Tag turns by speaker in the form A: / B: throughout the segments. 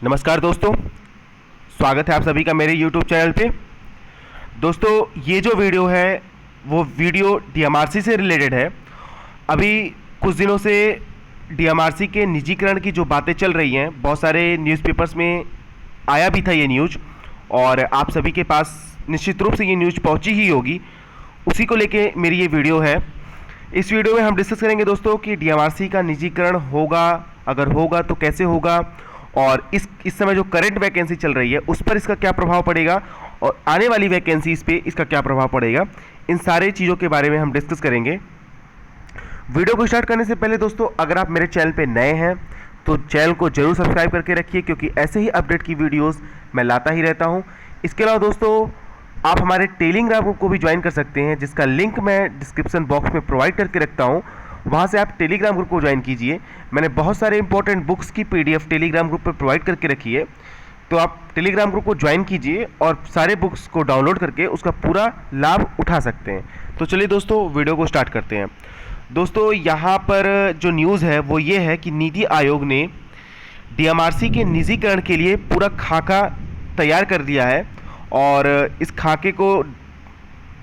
A: नमस्कार दोस्तों, स्वागत है आप सभी का मेरे YouTube चैनल पे। दोस्तों, ये जो वीडियो है वो वीडियो डीएमआरसी से रिलेटेड है। अभी कुछ दिनों से डीएमआरसी के निजीकरण की जो बातें चल रही हैं, बहुत सारे न्यूज़पेपर्स में आया भी था ये न्यूज़, और आप सभी के पास निश्चित रूप से ये न्यूज़ पहुंची ही होगी। उसी को लेके मेरी ये वीडियो है। इस वीडियो में हम डिस्कस करेंगे दोस्तों कि डीएमआरसी का निजीकरण होगा, अगर होगा तो कैसे होगा, और इस समय जो करंट वैकेंसी चल रही है उस पर इसका क्या प्रभाव पड़ेगा, और आने वाली वैकेंसीज पे इसका क्या प्रभाव पड़ेगा। इन सारे चीज़ों के बारे में हम डिस्कस करेंगे। वीडियो को स्टार्ट करने से पहले दोस्तों, अगर आप मेरे चैनल पे नए हैं तो चैनल को जरूर सब्सक्राइब करके रखिए, क्योंकि ऐसे ही अपडेट की वीडियोस मैं लाता ही रहता हूं। इसके अलावा दोस्तों, आप हमारे टेलीग्राम ग्रुप को भी ज्वाइन कर सकते हैं, जिसका लिंक मैं डिस्क्रिप्शन बॉक्स में प्रोवाइड करके रखता हूं। वहाँ से आप टेलीग्राम ग्रुप को ज्वाइन कीजिए। मैंने बहुत सारे इंपॉर्टेंट बुक्स की PDF टेलीग्राम ग्रुप पर प्रोवाइड करके रखी है, तो आप टेलीग्राम ग्रुप को ज्वाइन कीजिए और सारे बुक्स को डाउनलोड करके उसका पूरा लाभ उठा सकते हैं। तो चलिए दोस्तों, वीडियो को स्टार्ट करते हैं। दोस्तों, यहाँ पर जो न्यूज़ है वो ये है कि नीति आयोग ने डीएमआरसी के निजीकरण के लिए पूरा खाका तैयार कर दिया है, और इस खाके को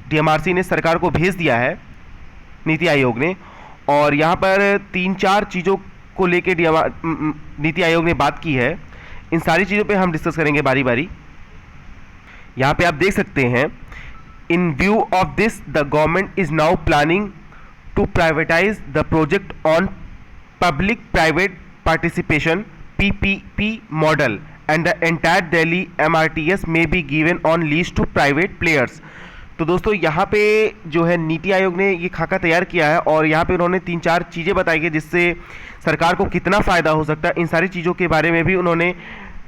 A: डीएमआरसी ने सरकार को भेज दिया है, नीति आयोग ने। और यहाँ पर 3-4 चीज़ों को लेके नीति आयोग ने बात की है। इन सारी चीज़ों पे हम डिस्कस करेंगे बारी बारी। यहाँ पे आप देख सकते हैं, in view of this the government is now planning to privatize the project on public private participation PPP model and the entire Delhi MRTS may be given on lease to private players. तो दोस्तों, यहाँ पे जो है नीति आयोग ने ये खाका तैयार किया है, और यहाँ पे उन्होंने 3-4 चीज़ें बताई है जिससे सरकार को कितना फ़ायदा हो सकता है। इन सारी चीज़ों के बारे में भी उन्होंने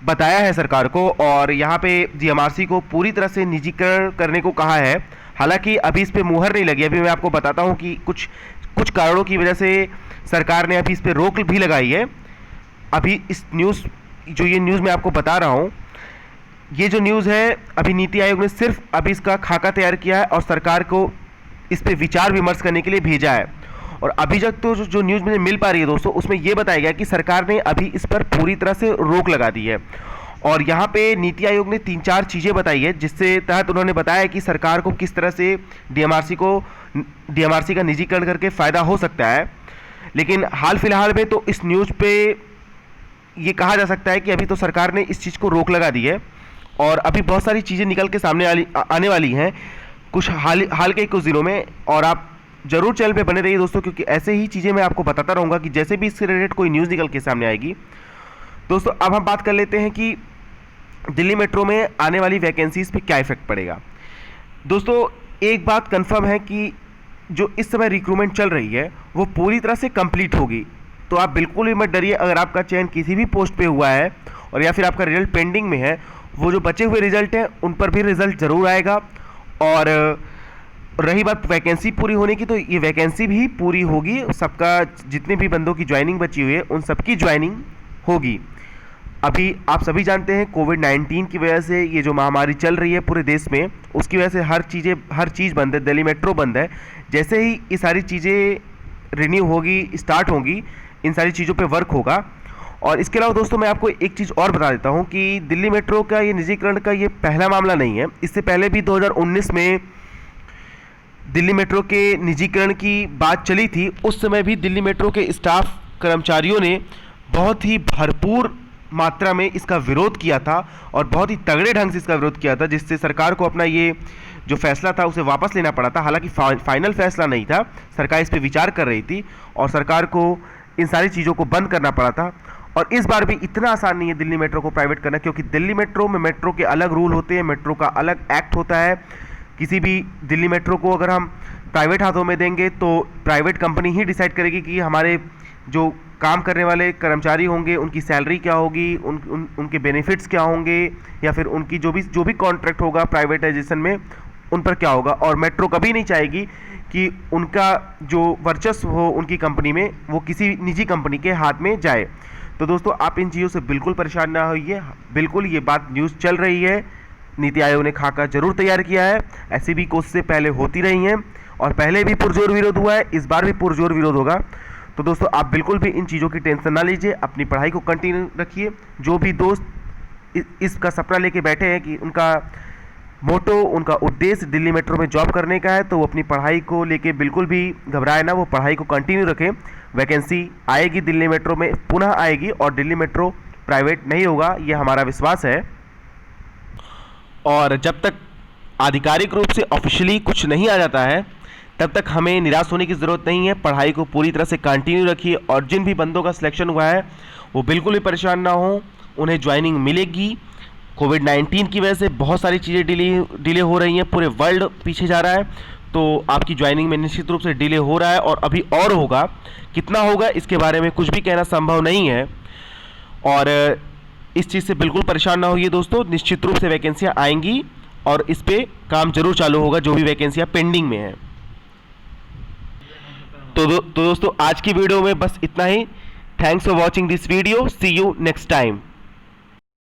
A: बताया है सरकार को, और यहाँ पे डीएमआरसी को पूरी तरह से निजीकरण करने को कहा है। हालांकि अभी इस पर मुहर नहीं लगी। अभी मैं आपको बताता हूँ कि कुछ कारणों की वजह से सरकार ने अभी इस पर रोक भी लगाई है। अभी इस ये न्यूज़ मैं आपको बता रहा हूँ, ये जो न्यूज़ है, अभी नीति आयोग ने सिर्फ अभी इसका खाका तैयार किया है और सरकार को इस पे विचार विमर्श करने के लिए भेजा है। और अभी तक तो जो न्यूज़ मुझे मिल पा रही है दोस्तों, उसमें ये बताया गया कि सरकार ने अभी इस पर पूरी तरह से रोक लगा दी है। और यहाँ पे नीति आयोग ने 3-4 चीज़ें बताई है, जिससे तहत उन्होंने बताया कि सरकार को किस तरह से डीएमआरसी का निजीकरण करके फ़ायदा हो सकता है। लेकिन हाल फिलहाल में तो इस न्यूज़ पे ये कहा जा सकता है कि अभी तो सरकार ने इस चीज़ को रोक लगा दी है, और अभी बहुत सारी चीज़ें निकल के सामने आने वाली हैं कुछ हाल के कुछ दिनों में। और आप जरूर चैनल पे बने रहिए दोस्तों, क्योंकि ऐसे ही चीज़ें मैं आपको बताता रहूँगा कि जैसे भी इससे रिलेटेड कोई न्यूज़ निकल के सामने आएगी। दोस्तों, अब हम बात कर लेते हैं कि दिल्ली मेट्रो में आने वाली वैकेंसीज़ पे क्या इफेक्ट पड़ेगा। दोस्तों, एक बात कन्फर्म है कि जो इस समय रिक्रूटमेंट चल रही है वो पूरी तरह से कंप्लीट होगी। तो आप बिल्कुल भी मत डरिए। अगर आपका चयन किसी भी पोस्ट पे हुआ है और या फिर आपका रिजल्ट पेंडिंग में है, वो जो बचे हुए रिजल्ट हैं उन पर भी रिजल्ट ज़रूर आएगा। और रही बात वैकेंसी पूरी होने की, तो ये वैकेंसी भी पूरी होगी। सबका, जितने भी बंदों की ज्वाइनिंग बची हुई है उन सबकी ज्वाइनिंग होगी। अभी आप सभी जानते हैं, कोविड-19 की वजह से ये जो महामारी चल रही है पूरे देश में, उसकी वजह से हर चीज़ बंद है। दिल्ली मेट्रो बंद है। जैसे ही ये सारी चीज़ें रिन्यू होगी, स्टार्ट होंगी, इन सारी चीज़ों पे वर्क होगा। और इसके अलावा दोस्तों, मैं आपको एक चीज़ और बता देता हूँ कि दिल्ली मेट्रो का ये निजीकरण का ये पहला मामला नहीं है। इससे पहले भी 2019 में दिल्ली मेट्रो के निजीकरण की बात चली थी। उस समय भी दिल्ली मेट्रो के स्टाफ कर्मचारियों ने बहुत ही भरपूर मात्रा में इसका विरोध किया था, और बहुत ही तगड़े ढंग से इसका विरोध किया था, जिससे सरकार को अपना ये जो फैसला था उसे वापस लेना पड़ा था। हालांकि फाइनल फैसला नहीं था, सरकार इस पर विचार कर रही थी, और सरकार को इन सारी चीज़ों को बंद करना पड़ा था। और इस बार भी इतना आसान नहीं है दिल्ली मेट्रो को प्राइवेट करना, क्योंकि दिल्ली मेट्रो में मेट्रो के अलग रूल होते हैं, मेट्रो का अलग एक्ट होता है। किसी भी दिल्ली मेट्रो को अगर हम प्राइवेट हाथों में देंगे तो प्राइवेट कंपनी ही डिसाइड करेगी कि हमारे जो काम करने वाले कर्मचारी होंगे उनकी सैलरी क्या होगी, उनके बेनिफिट्स क्या होंगे, या फिर उनकी जो भी कॉन्ट्रैक्ट होगा प्राइवेटाइजेशन में उन पर क्या होगा। और मेट्रो कभी नहीं चाहेगी कि उनका जो वर्चस्व हो उनकी कंपनी में, वो किसी निजी कंपनी के हाथ में जाए। तो दोस्तों, आप इन चीज़ों से बिल्कुल परेशान ना होइए। बिल्कुल ये बात न्यूज़ चल रही है, नीति आयोग ने खाका जरूर तैयार किया है। ऐसी भी कोशिशें पहले होती रही हैं, और पहले भी पुरजोर विरोध हुआ है, इस बार भी पुरजोर विरोध होगा। तो दोस्तों, आप बिल्कुल भी इन चीज़ों की टेंशन ना लीजिए, अपनी पढ़ाई को कंटिन्यू रखिए। जो भी दोस्त इसका सपना लेके बैठे हैं कि उनका मोटो, उनका उद्देश्य दिल्ली मेट्रो में जॉब करने का है, तो वो अपनी पढ़ाई को लेके बिल्कुल भी घबराए ना, वो पढ़ाई को कंटिन्यू रखें। वैकेंसी आएगी दिल्ली मेट्रो में, पुनः आएगी, और दिल्ली मेट्रो प्राइवेट नहीं होगा, ये हमारा विश्वास है। और जब तक आधिकारिक रूप से ऑफिशियली कुछ नहीं आ जाता है तब तक हमें निराश होने की ज़रूरत नहीं है। पढ़ाई को पूरी तरह से कंटिन्यू रखिए, और जिन भी बंदों का सिलेक्शन हुआ है वो बिल्कुल भी परेशान ना हो, उन्हें ज्वाइनिंग मिलेगी। कोविड-19 की वजह से बहुत सारी चीज़ें डिले हो रही हैं, पूरे वर्ल्ड पीछे जा रहा है, तो आपकी ज्वाइनिंग में निश्चित रूप से डिले हो रहा है, और अभी और होगा। कितना होगा इसके बारे में कुछ भी कहना संभव नहीं है, और इस चीज़ से बिल्कुल परेशान ना होइए दोस्तों। निश्चित रूप से वैकेंसियाँ आएंगी और इस पर काम जरूर चालू होगा, जो भी वैकेंसियाँ पेंडिंग में हैं। तो दोस्तों आज की वीडियो में बस इतना ही। Thanks for watching this video, see you next time.